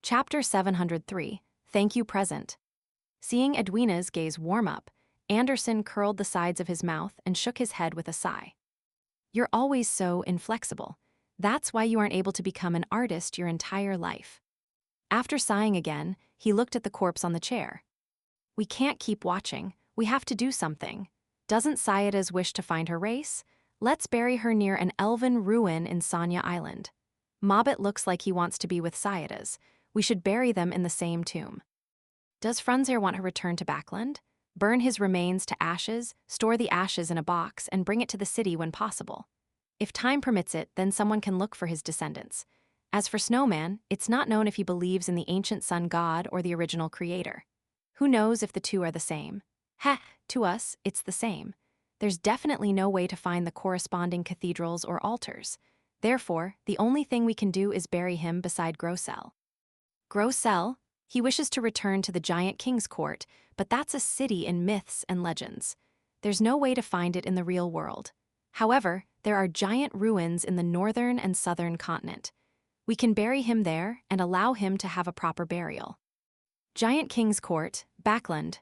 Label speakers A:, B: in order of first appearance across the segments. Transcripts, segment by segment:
A: Chapter 703, Thank You Present. Seeing Edwina's gaze warm up, Anderson curled the sides of his mouth and shook his head with a sigh. You're always so inflexible. That's why you aren't able to become an artist your entire life. After sighing again, he looked at the corpse on the chair. We can't keep watching. We have to do something. Doesn't Sayada's wish to find her race? Let's bury her near an elven ruin in Sanya Island. Mobbit looks like he wants to be with Sayada's. We should bury them in the same tomb. Does Frunzir want her returned to Backland? Burn his remains to ashes, store the ashes in a box, and bring it to the city when possible. If time permits it, then someone can look for his descendants. As for Snowman, it's not known if he believes in the ancient sun god or the original creator. Who knows if the two are the same? Heh, to us, it's the same. There's definitely no way to find the corresponding cathedrals or altars. Therefore, the only thing we can do is bury him beside Grosel. Grosel? He wishes to return to the Giant King's court, but that's a city in myths and legends. There's no way to find it in the real world. However, there are giant ruins in the northern and southern continent. We can bury him there and allow him to have a proper burial. Giant King's court, Backland.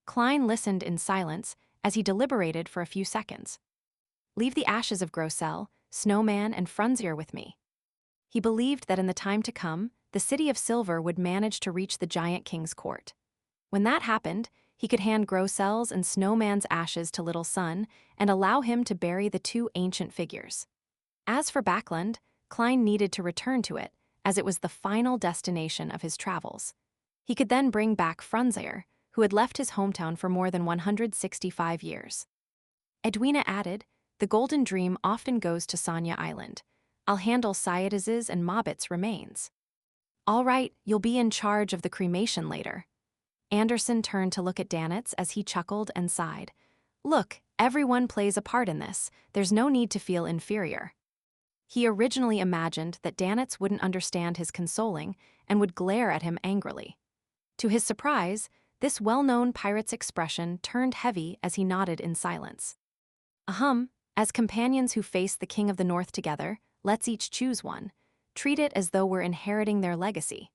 A: Klein listened in silence as he deliberated for a few seconds. Leave the ashes of Grosel, Snowman, and Frunzir with me. He believed that in the time to come, the City of Silver would manage to reach the Giant King's court. When that happened, he could hand Grosel's and Snowman's ashes to Little Sun and allow him to bury the two ancient figures. As for Backland, Klein needed to return to it, as it was the final destination of his travels. He could then bring back Frunzir, who had left his hometown for more than 165 years. Edwina added, the Golden Dream often goes to Sanya Island. I'll handle Sayada's and Mobbit's remains. All right, you'll be in charge of the cremation later. Anderson turned to look at Danitz as he chuckled and sighed. Look, everyone plays a part in this. There's no need to feel inferior. He originally imagined that Danitz wouldn't understand his consoling and would glare at him angrily. To his surprise, this well-known pirate's expression turned heavy as he nodded in silence. As companions who face the King of the North together, let's each choose one. Treat it as though we're inheriting their legacy.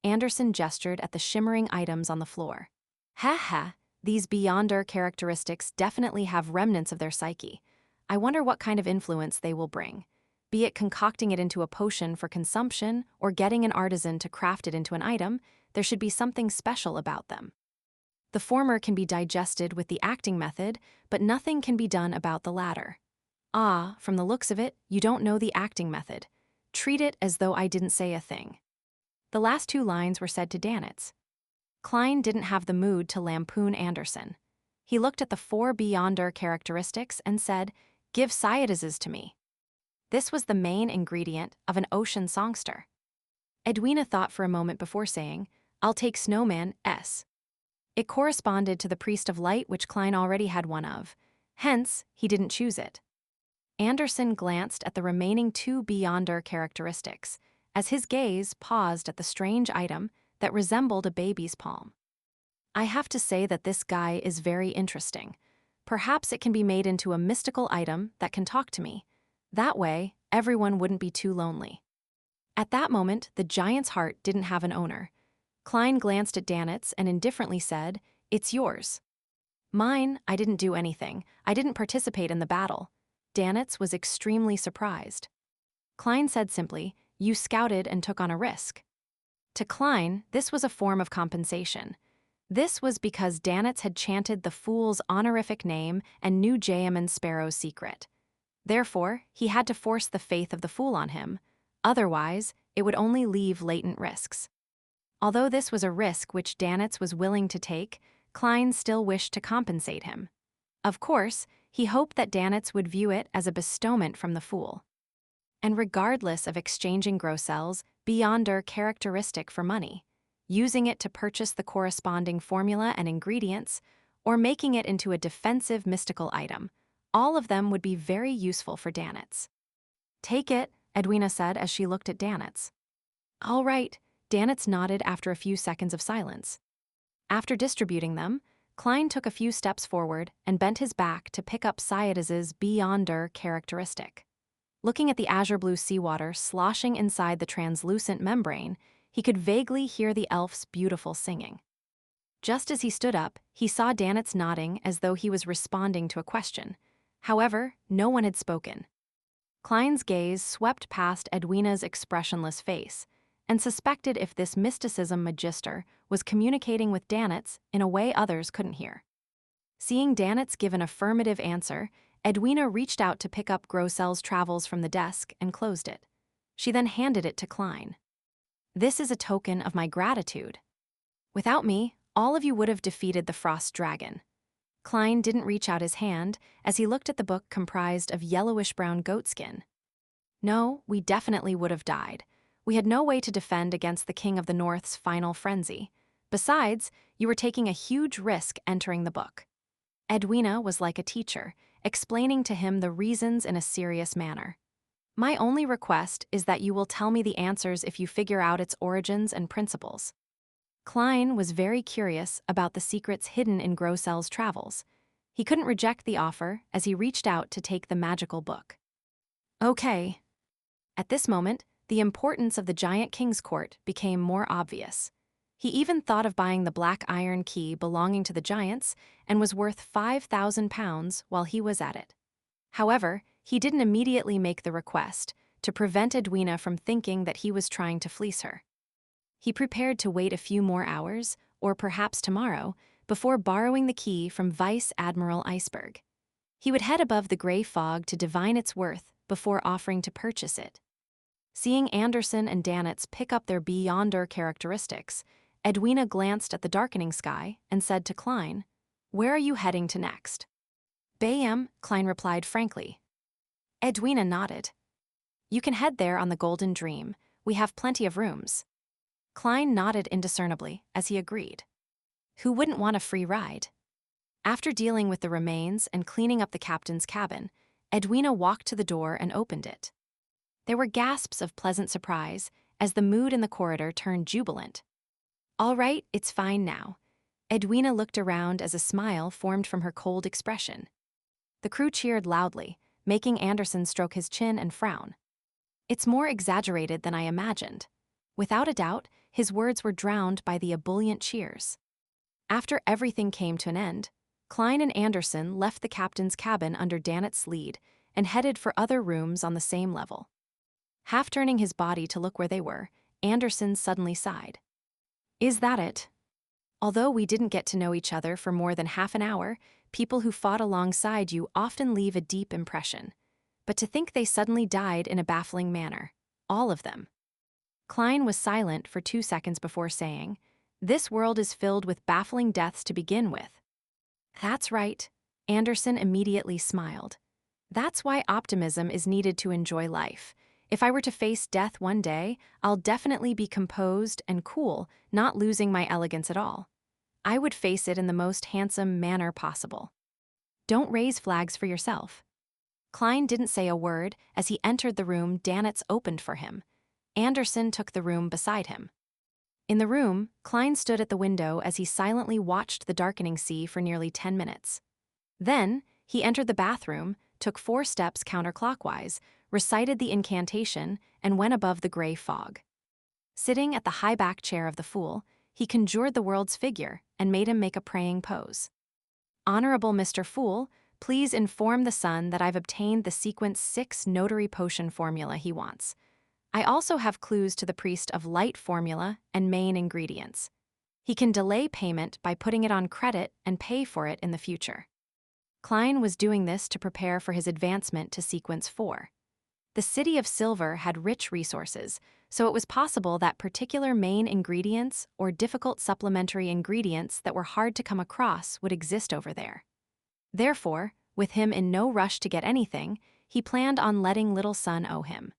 A: Anderson gestured at the shimmering items on the floor. Ha, these Beyonder characteristics definitely have remnants of their psyche. I wonder what kind of influence they will bring. Be it concocting it into a potion for consumption or getting an artisan to craft it into an item, there should be something special about them. The former can be digested with the acting method, but nothing can be done about the latter. From the looks of it, you don't know the acting method. Treat it as though I didn't say a thing. The last two lines were said to Danitz. Klein didn't have the mood to lampoon Anderson. He looked at the four Beyonder characteristics and said, give Sayada's to me. This was the main ingredient of an ocean songster. Edwina thought for a moment before saying, I'll take Snowman S. It corresponded to the Priest of Light, which Klein already had one of. Hence, he didn't choose it. Anderson glanced at the remaining two Beyonder characteristics, as his gaze paused at the strange item that resembled a baby's palm. I have to say that this guy is very interesting. Perhaps it can be made into a mystical item that can talk to me. That way, everyone wouldn't be too lonely. At that moment, the giant's heart didn't have an owner. Klein glanced at Danitz and indifferently said, it's yours. Mine, I didn't do anything. I didn't participate in the battle. Danitz was extremely surprised. Klein said simply, you scouted and took on a risk. To Klein, this was a form of compensation. This was because Danitz had chanted the fool's honorific name and knew Jayaman Sparrow's secret. Therefore, he had to force the faith of the fool on him. Otherwise, it would only leave latent risks. Although this was a risk which Danitz was willing to take, Klein still wished to compensate him. Of course, he hoped that Danitz would view it as a bestowment from the fool. And regardless of exchanging Grosel's Beyonder characteristic for money, using it to purchase the corresponding formula and ingredients, or making it into a defensive mystical item, all of them would be very useful for Danitz. Take it, Edwina said as she looked at Danitz. All right, Danitz nodded after a few seconds of silence. After distributing them, Klein took a few steps forward and bent his back to pick up Sayada's Beyonder characteristic. Looking at the azure blue seawater sloshing inside the translucent membrane, he could vaguely hear the elf's beautiful singing. Just as he stood up, he saw Danitz nodding as though he was responding to a question. However, no one had spoken. Klein's gaze swept past Edwina's expressionless face, and suspected if this mysticism magister was communicating with Danitz in a way others couldn't hear. Seeing Danitz give an affirmative answer, Edwina reached out to pick up Grossel's travels from the desk and closed it. She then handed it to Klein. "This is a token of my gratitude. Without me, all of you would have defeated the Frost Dragon." Klein didn't reach out his hand as he looked at the book comprised of yellowish-brown goatskin. "No, we definitely would have died. We had no way to defend against the King of the North's final frenzy. Besides, you were taking a huge risk entering the book." Edwina was like a teacher, explaining to him the reasons in a serious manner. "My only request is that you will tell me the answers if you figure out its origins and principles." Klein was very curious about the secrets hidden in Grossel's travels. He couldn't reject the offer as he reached out to take the magical book. "Okay." At this moment, the importance of the Giant King's Court became more obvious. He even thought of buying the black iron key belonging to the giants and was worth £5,000 while he was at it. However, he didn't immediately make the request to prevent Edwina from thinking that he was trying to fleece her. He prepared to wait a few more hours, or perhaps tomorrow, before borrowing the key from Vice Admiral Iceberg. He would head above the gray fog to divine its worth before offering to purchase it. Seeing Anderson and Danitz pick up their Beyonder characteristics, Edwina glanced at the darkening sky and said to Klein, "Where are you heading to next?" "Bayam," Klein replied frankly. Edwina nodded. "You can head there on the Golden Dream. We have plenty of rooms." Klein nodded indiscernibly as he agreed. Who wouldn't want a free ride? After dealing with the remains and cleaning up the captain's cabin, Edwina walked to the door and opened it. There were gasps of pleasant surprise as the mood in the corridor turned jubilant. "All right, it's fine now." Edwina looked around as a smile formed from her cold expression. The crew cheered loudly, making Anderson stroke his chin and frown. "It's more exaggerated than I imagined." Without a doubt, his words were drowned by the ebullient cheers. After everything came to an end, Klein and Anderson left the captain's cabin under Danitz's lead and headed for other rooms on the same level. Half turning his body to look where they were, Anderson suddenly sighed. "Is that it? Although we didn't get to know each other for more than half an hour, people who fought alongside you often leave a deep impression. But to think they suddenly died in a baffling manner. All of them." Klein was silent for 2 seconds before saying, "This world is filled with baffling deaths to begin with." "That's right." Anderson immediately smiled. "That's why optimism is needed to enjoy life. If I were to face death one day, I'll definitely be composed and cool, not losing my elegance at all. I would face it in the most handsome manner possible. Don't raise flags for yourself." Klein didn't say a word as he entered the room Danitz opened for him. Anderson took the room beside him. In the room, Klein stood at the window as he silently watched the darkening sea for nearly 10 minutes. Then, he entered the bathroom, took 4 steps counterclockwise, recited the incantation, and went above the gray fog. Sitting at the high back chair of the Fool, he conjured the world's figure and made him make a praying pose. "Honorable Mr. Fool, please inform the sun that I've obtained the sequence 6 notary potion formula he wants. I also have clues to the priest of light formula and main ingredients. He can delay payment by putting it on credit and pay for it in the future." Klein was doing this to prepare for his advancement to sequence 4. The City of Silver had rich resources, so it was possible that particular main ingredients or difficult supplementary ingredients that were hard to come across would exist over there. Therefore, with him in no rush to get anything, he planned on letting Little Sun owe him.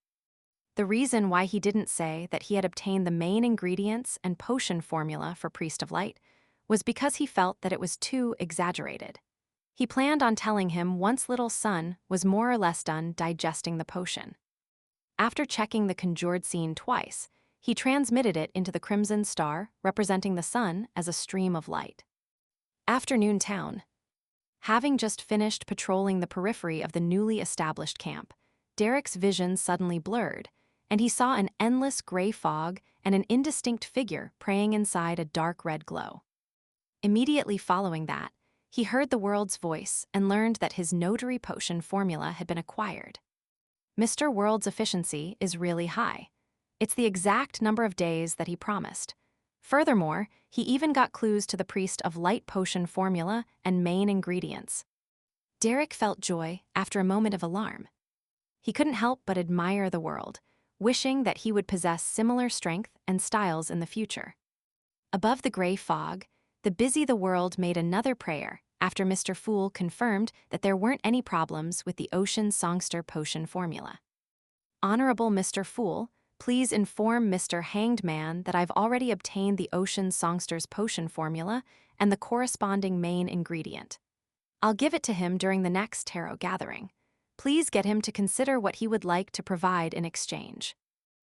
A: The reason why he didn't say that he had obtained the main ingredients and potion formula for Priest of Light was because he felt that it was too exaggerated. He planned on telling him once Little Sun was more or less done digesting the potion. After checking the conjured scene twice, he transmitted it into the crimson star, representing the sun as a stream of light. Afternoon Town. Having just finished patrolling the periphery of the newly established camp, Derek's vision suddenly blurred, and he saw an endless gray fog and an indistinct figure praying inside a dark red glow. Immediately following that, he heard the world's voice and learned that his notary potion formula had been acquired. Mr. World's efficiency is really high. It's the exact number of days that he promised. Furthermore, he even got clues to the priest of light potion formula and main ingredients. Derek felt joy after a moment of alarm. He couldn't help but admire the world, wishing that he would possess similar strength and styles in the future. Above the gray fog, the world made another prayer after Mr. Fool confirmed that there weren't any problems with the Ocean Songster potion formula. Honorable Mr. Fool, please inform Mr. Hanged Man that I've already obtained the Ocean Songster's potion formula and the corresponding main ingredient. I'll give it to him during the next tarot gathering. Please get him to consider what he would like to provide in exchange.